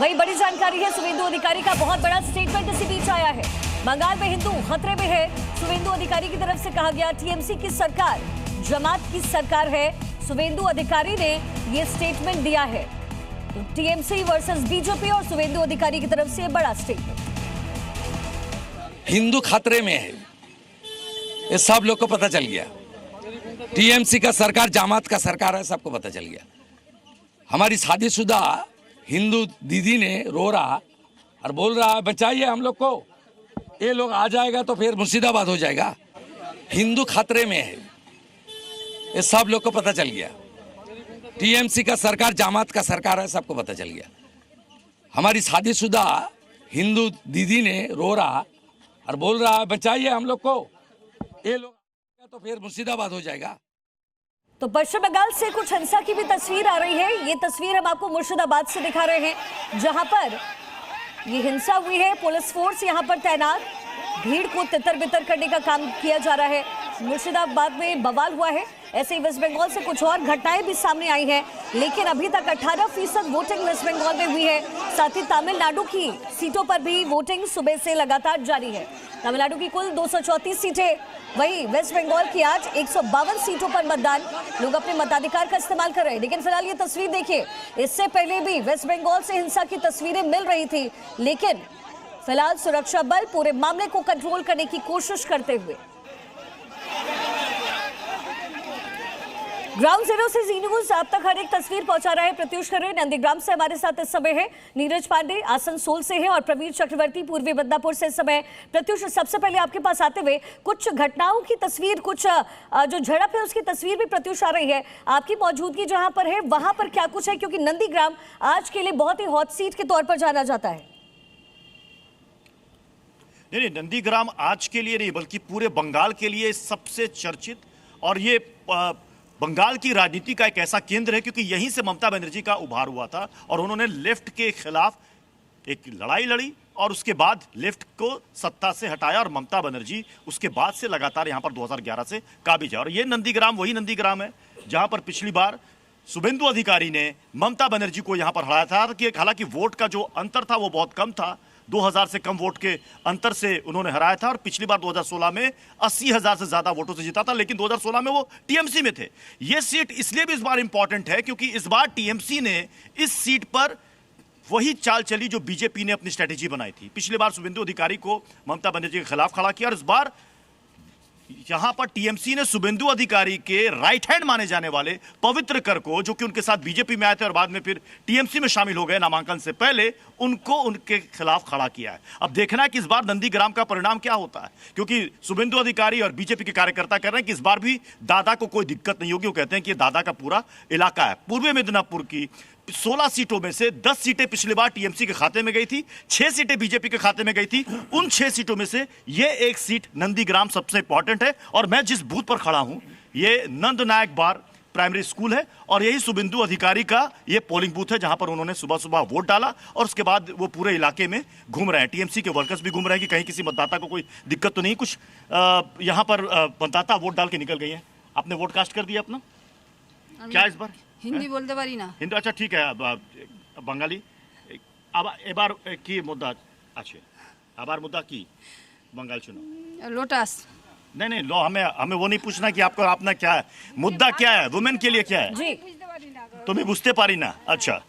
वही बड़ी जानकारी है, शुभेंदु अधिकारी का बहुत बड़ा स्टेटमेंट इसी बीच आया है। बंगाल में हिंदू खतरे में है। शुभेंदु अधिकारी की तरफ से कहा गया टीएमसी की सरकार जमात की सरकार है। शुभेंदु अधिकारी ने ये स्टेटमेंट दिया है। तो टीएमसी वर्सेस बीजेपी और शुभेंदु अधिकारी की तरफ से बड़ा स्टेटमेंट। हिंदू खतरे में है, ये सब लोग को पता चल गया। टीएमसी का सरकार जमात का सरकार है, सबको पता चल गया। हमारी शादीशुदा हिंदू दीदी ने रो रहा और बोल रहा है बचाइए हम लोग को, ये लोग आ जाएगा तो फिर मुर्शिदाबाद हो जाएगा। हिंदू खतरे में है, ये सब लोग को पता चल गया। टीएमसी का सरकार जमात का सरकार है, सबको पता चल गया। हमारी शादीशुदा हिंदू दीदी ने रो रहा और बोल रहा है बचाइए हम लोग को, ये लोग तो फिर मुर्शिदाबाद हो जाएगा। तो पश्चिम बंगाल से कुछ हिंसा की भी तस्वीर आ रही है। ये तस्वीर हम आपको मुर्शिदाबाद से दिखा रहे हैं, जहां पर ये हिंसा हुई है। पुलिस फोर्स यहां पर तैनात, भीड़ को तितर बितर करने का काम किया जा रहा है। मुर्शिदाबाद में बवाल हुआ है। ऐसे ही वेस्ट बंगाल से कुछ और घटनाएं भी सामने आई हैं, लेकिन अभी तक 18% वोटिंग वेस्ट बंगाल में हुई है। साथ ही तमिलनाडु की सीटों पर भी वोटिंग सुबह से लगातार जारी है। तमिलनाडु की कुल 234 सीटें, वहीं वेस्ट बंगाल की आज 152 सीटों पर मतदान। लोग अपने मताधिकार का इस्तेमाल कर रहे हैं। लेकिन फिलहाल ये तस्वीर देखिए, इससे पहले भी वेस्ट बंगाल से हिंसा की तस्वीरें मिल रही थी, लेकिन फिलहाल सुरक्षा बल पूरे मामले को कंट्रोल करने की कोशिश करते हुए। ग्राउंड जीरो से जी न्यूज आप तक हर एक तस्वीर पहुंचा रहा है प्रत्युष खरे। नंदीग्राम से हमारे साथ इस समय है नीरज पांडे, आसनसोल से है, और प्रवीर चक्रवर्ती पूर्वी बदनापुर से इस समय। प्रत्युष, सबसे पहले आपके पास आते हुए कुछ घटनाओं की तस्वीर, कुछ जो झड़प है उसकी तस्वीर भी प्रत्युष आ रही है। आपकी मौजूदगी जहां पर है वहां पर क्या कुछ है, क्योंकि नंदीग्राम आज के लिए बहुत ही हॉट सीट के तौर पर जाना जाता है। नहीं, नंदीग्राम आज के लिए नहीं बल्कि पूरे बंगाल के लिए सबसे चर्चित, और ये बंगाल की राजनीति का एक ऐसा केंद्र है क्योंकि यहीं से ममता बनर्जी का उभार हुआ था और उन्होंने लेफ्ट के खिलाफ एक लड़ाई लड़ी और उसके बाद लेफ्ट को सत्ता से हटाया, और ममता बनर्जी उसके बाद से लगातार यहां पर 2011 से काबिज है। और ये नंदीग्राम वही नंदीग्राम है जहां पर पिछली बार शुभेंदु अधिकारी ने ममता बनर्जी को यहां पर हराया था। कि हालांकि वोट का जो अंतर था वो बहुत कम था, 2000 से कम वोट के अंतर से उन्होंने हराया था। और पिछली बार 2016 में 80,000 से ज्यादा वोटों से जीता था, लेकिन 2016 में वो टीएमसी में थे। ये सीट इसलिए भी इस बार इंपॉर्टेंट है क्योंकि इस बार टीएमसी ने इस सीट पर वही चाल चली जो बीजेपी ने अपनी स्ट्रेटेजी बनाई थी। पिछली बार शुभेंदु अधिकारी को ममता बनर्जी के खिलाफ खड़ा किया, और इस बार यहां पर टीएमसी ने शुभेंदु अधिकारी के राइट हैंड माने जाने वाले पवित्र कर को, जो कि उनके साथ बीजेपी में आए थे और बाद में फिर टीएमसी में शामिल हो गए नामांकन से पहले, उनको उनके खिलाफ खड़ा किया है। अब देखना है कि इस बार नंदीग्राम का परिणाम क्या होता है, क्योंकि शुभेंदु अधिकारी और बीजेपी के कार्यकर्ता कह रहे हैं कि इस बार भी दादा को कोई दिक्कत नहीं होगी। वो कहते हैं कि दादा का पूरा इलाका है। पूर्वी मिदनापुर की 16 सीटों में से 10 सीटें पिछली बार टीएमसी के खाते में गई थी, 6 सीटें बीजेपी के खाते में गई थी। उन 6 सीटों में से ये एक सीट नंदीग्राम सबसे इंपॉर्टेंट है। और मैं जिस बूथ पर खड़ा हूं ये नंद नायक बार प्राइमरी स्कूल है, और यही शुभेंदु अधिकारी का ये पोलिंग बूथ है जहां पर उन्होंने सुबह सुबह वोट डाला, और उसके बाद वो पूरे इलाके में घूम रहे हैं। टीएमसी के वर्कर्स भी घूम रहे हैं कि कहीं किसी मतदाता को कोई दिक्कत तो नहीं। कुछ यहां पर मतदाता वोट डाल के निकल गई है। आपने वोट कास्ट कर दिया अपना? क्या इस बार হিন্দি বলতে পারি না। হিন্দু, আচ্ছা ঠিক है বাঙালি। এবার কি মুদ্দা আছে? আবার মুদ্দা কি बंगाल चुनाव? लोटस। नहीं नहीं, लो हमें वो नहीं पूछना कि आपका अपना क्या है मुद्दा, क्या है वुमेन के लिए क्या है, जी तुम्हें बुझते पारी ना। अच्छा